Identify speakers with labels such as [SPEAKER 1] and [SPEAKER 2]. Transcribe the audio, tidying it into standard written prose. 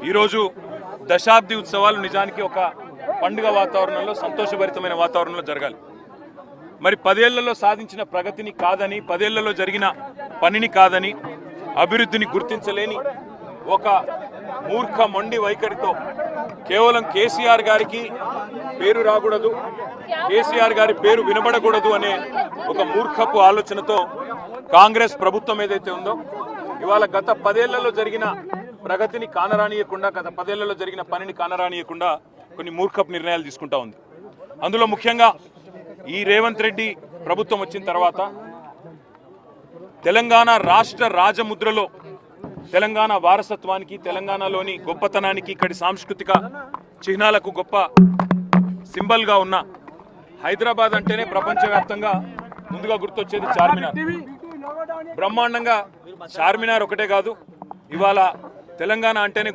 [SPEAKER 1] ఈరోజు దశాబ్ది ఉత్సవాలు నిజానికి ఒక పండుగ వాతావరణంలో సంతోషభరితమైన వాతావరణంలో జరగాలి. మరి 10 ఏళ్లలో సాధించిన ప్రగతిని కాదని, 10 ఏళ్లలో జరిగిన పనిని కాదని, అభివృద్ధిని గుర్తించలేని ఒక మూర్ఖ మొండి వైఖరితో కేవలం కేసీఆర్ గారికి పేరు రాకూడదు, కేసీఆర్ గారి పేరు వినబడకూడదు అనే ఒక మూర్ఖపు ఆలోచనతో కాంగ్రెస్ ప్రభుత్వం ఏదైతే ఉందో ఇవాళ గత 10 ఏళ్లలో జరిగిన ప్రగతిని కానరానియకుండా, గత 10 ఏళ్లలో జరిగిన పనిని కానరానియకుండా కొన్ని మూర్ఖపు నిర్ణయాలు తీసుకుంటా ఉంది. అందులో ముఖ్యంగా ఈ రేవంత్ రెడ్డి ప్రభుత్వం వచ్చిన తర్వాత తెలంగాణ రాష్ట్ర రాజముద్రలో తెలంగాణ వారసత్వానికి, తెలంగాణలోని గొప్పతనానికి, ఇక్కడి సాంస్కృతిక చిహ్నాలకు గొప్ప సింబల్గా ఉన్న హైదరాబాద్ అంటేనే ప్రపంచవ్యాప్తంగా ముందుగా గుర్తొచ్చేది చార్మినార్. బ్రహ్మాండంగా చార్మినార్ ఒకటే కాదు, ఇవాళ తెలంగాణ అంటేనే